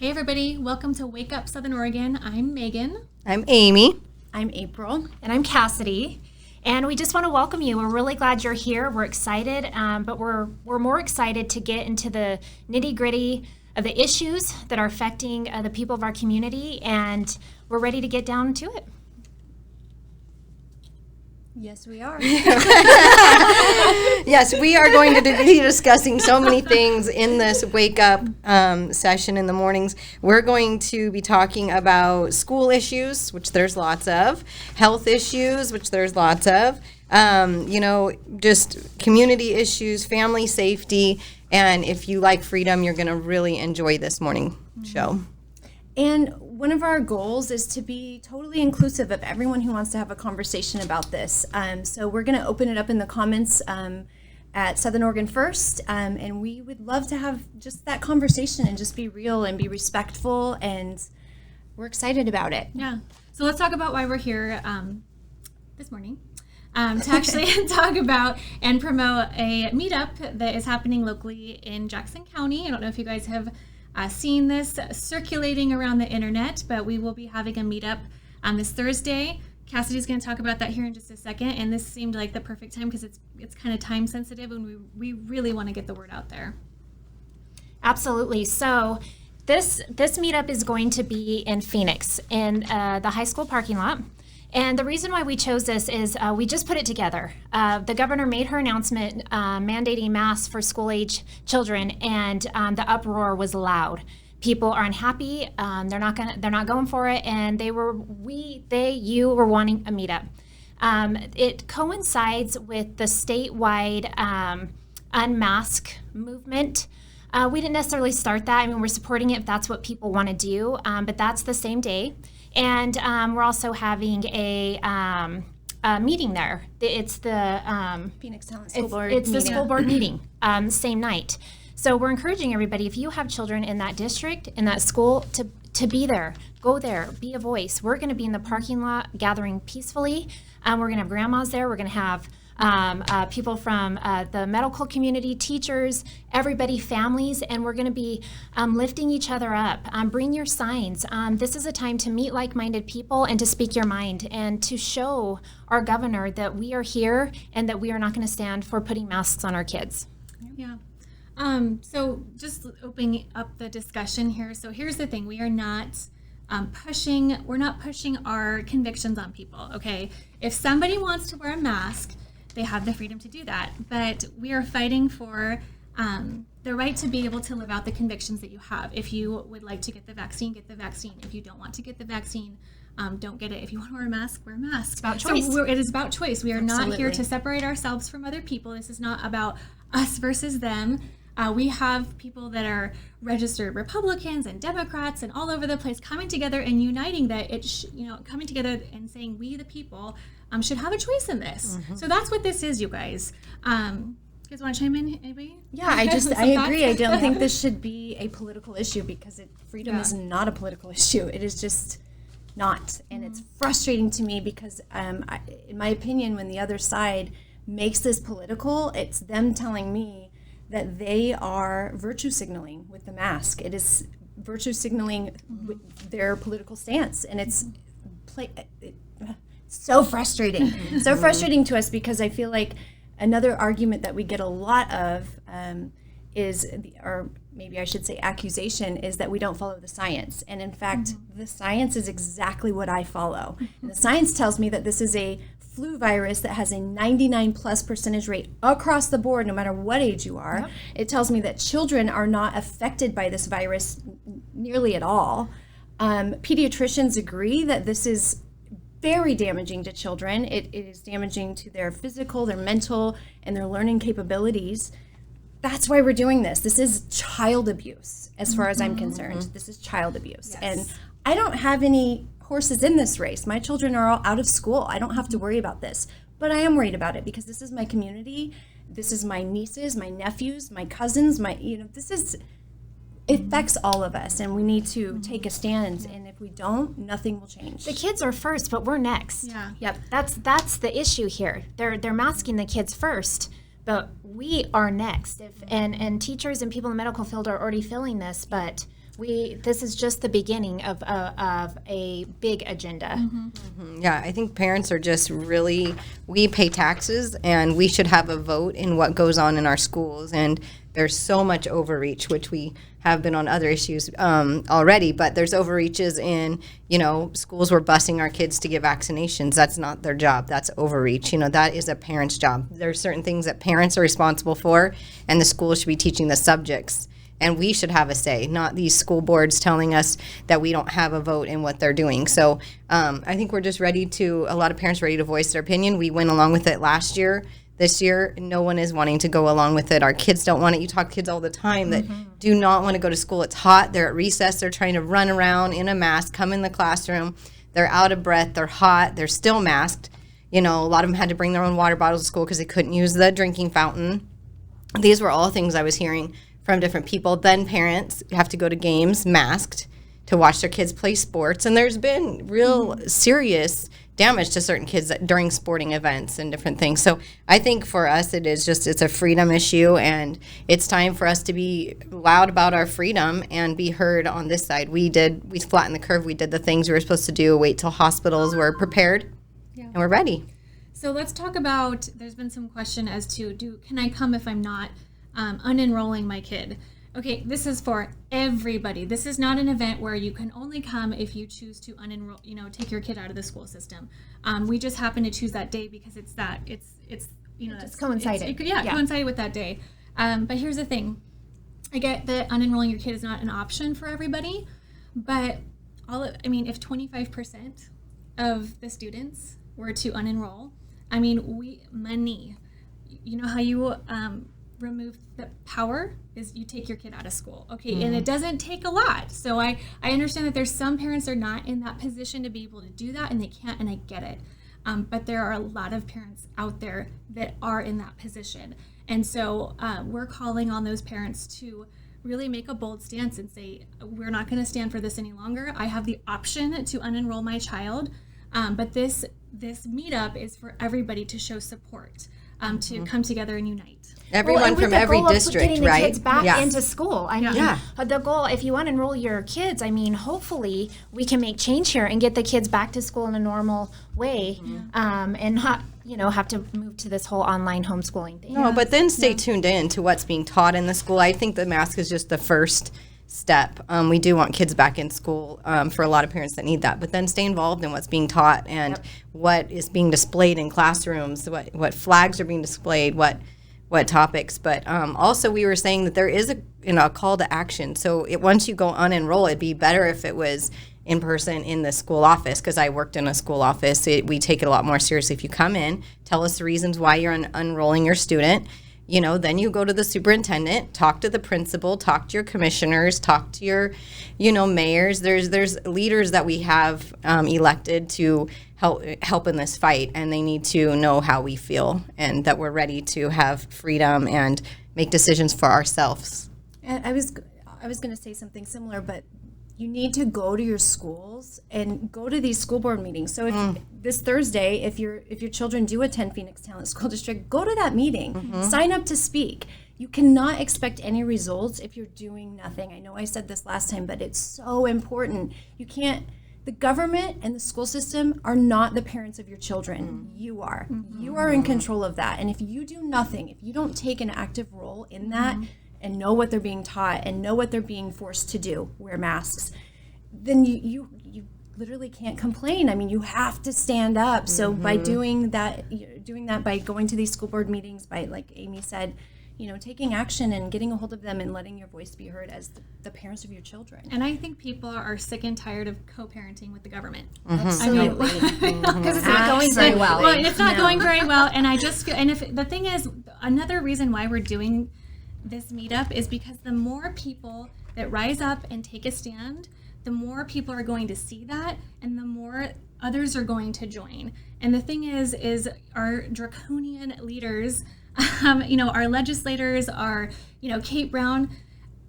Hey everybody, welcome to Wake Up Southern Oregon. I'm Megan. I'm Amy. I'm April. And I'm Cassidy. And we just want to welcome you. We're really glad you're here. We're excited, but we're more excited to get into the nitty-gritty of the issues that are affecting the people of our community, and we're ready to get down to it. Yes, we are. Yes, we are going to be discussing so many things in this wake up session in the mornings. We're going to be talking about school issues, which there's lots of, health issues, which there's lots of, just community issues, family safety, and if you like freedom, you're going to really enjoy this morning show. And one of our goals is to be totally inclusive of everyone who wants to have a conversation about this. So we're going to open it up in the comments at Southern Oregon First, and we would love to have just that conversation and just be real and be respectful, and we're excited about it. Yeah. So let's talk about why we're here this morning. To actually talk about and promote a meetup that is happening locally in Jackson County. I don't know if you guys have seen this circulating around the internet, but we will be having a meetup this Thursday. Cassidy's going to talk about that here in just a second, and this seemed like the perfect time because it's kind of time sensitive, and we really want to get the word out there. Absolutely. So this meetup is going to be in Phoenix in the high school parking lot. And the reason why we chose this is we just put it together. The governor made her announcement mandating masks for school-age children, and the uproar was loud. People are unhappy. They're not going for it, and you were wanting a meetup. It coincides with the statewide Unmasked movement. We didn't necessarily start that. I mean, we're supporting it if that's what people want to do, but that's the same day. And we're also having a meeting there. It's the Phoenix Talent School Board. It's the school board meeting, same night. So we're encouraging everybody, if you have children in that district, in that school, to be there. Go there. Be a voice. We're going to be in the parking lot gathering peacefully. We're going to have grandmas there. We're going to have people from the medical community, teachers, everybody, families, and we're going to be lifting each other up. Bring your signs. This is a time to meet like-minded people and to speak your mind and to show our governor that we are here and that we are not going to stand for putting masks on our kids. Yeah. So just opening up the discussion here. So here's the thing. We are not we're not pushing our convictions on people, okay? If somebody wants to wear a mask, they have the freedom to do that. But we are fighting for the right to be able to live out the convictions that you have. If you would like to get the vaccine, get the vaccine. If you don't want to get the vaccine, don't get it. If you want to wear a mask, wear a mask. It's about choice. So it is about choice. We are Absolutely. not here to separate ourselves from other people. This is not about us versus them. We have people that are registered Republicans and Democrats and all over the place coming together and uniting that coming together and saying we the people should have a choice in this. Mm-hmm. So that's what this is, you guys. You guys want to chime in, anybody? Yeah, I agree. I don't think this should be a political issue because freedom is not a political issue. It is just not. And it's frustrating to me because, in my opinion, when the other side makes this political, it's them telling me that they are virtue signaling with the mask. It is virtue signaling with their political stance. And it's so frustrating. So frustrating to us because I feel like another argument that we get a lot of or maybe I should say accusation, is that we don't follow the science. And in fact, the science is exactly what I follow. And the science tells me that this is a flu virus that has a 99+ % rate across the board, no matter what age you are. Yep. It tells me that children are not affected by this virus nearly at all. Pediatricians agree that this is very damaging to children. It is damaging to their physical, their mental, and their learning capabilities. That's why we're doing this. This is child abuse, as far as I'm concerned. This is child abuse. Yes. And I don't have any horses in this race. My children are all out of school. I don't have to worry about this. But I am worried about it because this is my community. This is my nieces, my nephews, my cousins, it affects all of us, and we need to take a stand. And if we don't, nothing will change. The kids are first, but we're next. Yeah. Yep. That's the issue here. They're masking the kids first, but we are next. And teachers and people in the medical field are already feeling this, but This is just the beginning of a big agenda. Yeah, I think parents are just really, we pay taxes and we should have a vote in what goes on in our schools. And there's so much overreach, which we have been on other issues already, but there's overreaches in, schools were busing our kids to get vaccinations. That's not their job. That's overreach. That is a parent's job. There's certain things that parents are responsible for, and the school should be teaching the subjects. And we should have a say, not these school boards telling us that we don't have a vote in what they're doing. So I think we're just a lot of parents ready to voice their opinion. We went along with it last year. This year, no one is wanting to go along with it. Our kids don't want it. You talk to kids all the time that do not want to go to school. It's hot. They're at recess. They're trying to run around in a mask, come in the classroom. They're out of breath. They're hot. They're still masked. A lot of them had to bring their own water bottles to school because they couldn't use the drinking fountain. These were all things I was hearing from different people. Then parents have to go to games masked to watch their kids play sports. And there's been real serious damage to certain kids during sporting events and different things. So I think for us, it's a freedom issue, and it's time for us to be loud about our freedom and be heard on this side. We flattened the curve. We did the things we were supposed to do, wait till hospitals were prepared, and we're ready. So let's talk about, there's been some question as to, can I come if I'm not unenrolling my kid? Okay, this is for everybody. This is not an event where you can only come if you choose to unenroll, take your kid out of the school system. We just happen to choose that day because it's coincided. Coincided with that day. But here's the thing. I get that unenrolling your kid is not an option for everybody, but if 25% of the students were to unenroll, money, how you remove the power is you take your kid out of school. Okay. And it doesn't take a lot. So I understand that there's some parents that are not in that position to be able to do that, and they can't, and I get it. But there are a lot of parents out there that are in that position. And so we're calling on those parents to really make a bold stance and say, we're not going to stand for this any longer. I have the option to unenroll my child. But this meetup is for everybody to show support, to come together and unite. Everyone from every district, getting right? The kids back into school. The goal, if you want to enroll your kids, hopefully we can make change here and get the kids back to school in a normal way, and not, have to move to this whole online homeschooling thing. No, but then stay tuned in to what's being taught in the school. I think the mask is just the first step. We do want kids back in school for a lot of parents that need that, but then stay involved in what's being taught and what is being displayed in classrooms, what flags are being displayed, what topics. But also we were saying that there is a call to action. So once you go unenroll, it'd be better if it was in person in the school office, because I worked in a school office. We take it a lot more seriously. If you come in, tell us the reasons why you're unenrolling your student. Then you go to the superintendent, talk to the principal, talk to your commissioners, talk to your, mayors. There's leaders that we have elected to help in this fight, and they need to know how we feel and that we're ready to have freedom and make decisions for ourselves. And I was going to say something similar, but you need to go to your schools and go to these school board meetings. So if this Thursday, if your children do attend Phoenix Talent School District, go to that meeting, sign up to speak. You cannot expect any results if you're doing nothing. I know I said this last time, but it's so important. The government and the school system are not the parents of your children. You are. You are in control of that. And if you do nothing, if you don't take an active role in that, and know what they're being taught and know what they're being forced to do, wear masks, then you literally can't complain. You have to stand up. So by doing that by going to these school board meetings, by, like Amy said, taking action and getting a hold of them and letting your voice be heard as the parents of your children. And I think people are sick and tired of co-parenting with the government. Absolutely. Because it's not going very well. Well, it's not going very well. And I just feel, and if the thing is, another reason why we're doing this meetup is because the more people that rise up and take a stand, the more people are going to see that, and the more others are going to join. And the thing is our draconian leaders, our legislators, our, Kate Brown,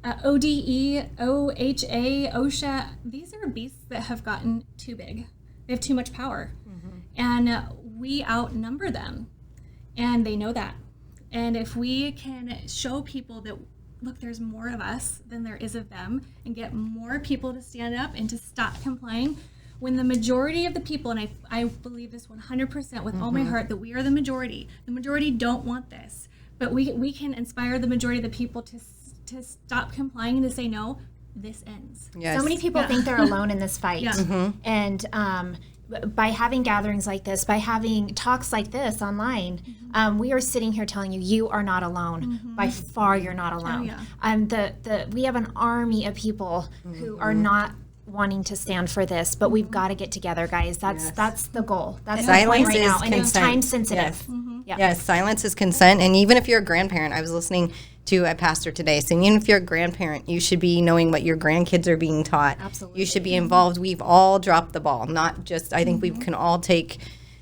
ODE, OHA, OSHA, these are beasts that have gotten too big. They have too much power. And we outnumber them, and they know that. And if we can show people that look, there's more of us than there is of them, and get more people to stand up and to stop complying. When the majority of the people, and I believe this 100% with all my heart, that we are the majority don't want this, but we can inspire the majority of the people to stop complying and to say no. This ends. Yes. So many people think they're alone in this fight. Yeah. And by having gatherings like this, by having talks like this online, we are sitting here telling you, you are not alone. By far, you're not alone. We have an army of people who are not wanting to stand for this, but we've got to get together, guys. That's the goal. That's the point right now, and it's time sensitive. Yes, silence is consent. And even if you're a grandparent, I was listening to a pastor today saying, even if you're a grandparent, you should be knowing what your grandkids are being taught. Absolutely. You should be involved. We've all dropped the ball, not just, I think we can all take,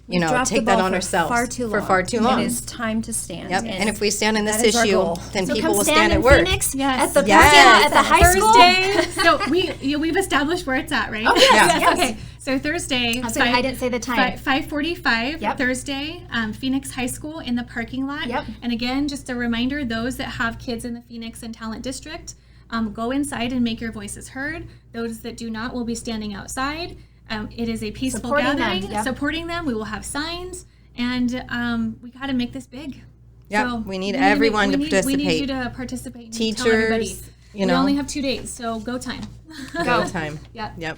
take that on ourselves for far too long. It is time to stand. Yep. And if we stand in this that is our issue, goal. then So people come will stand stand in at work. Phoenix Yes. at the Yes. at the high school. Thursday. So we've established where it's at, right? Oh, yes, yes. Okay. So Thursday. I didn't say the time. 5:45. Yep. Thursday, Phoenix High School in the parking lot. Yep. And again, just a reminder: those that have kids in the Phoenix and Talent District, go inside and make your voices heard. Those that do not will be standing outside. It is a peaceful Supporting gathering. them, yep. Supporting them. We will have signs, and we got to make this big. Yep, So we need everyone to We need participate. you to participate. And Teachers, tell everybody. you We know. only have 2 days, so go time. Go time. Yeah. Yep.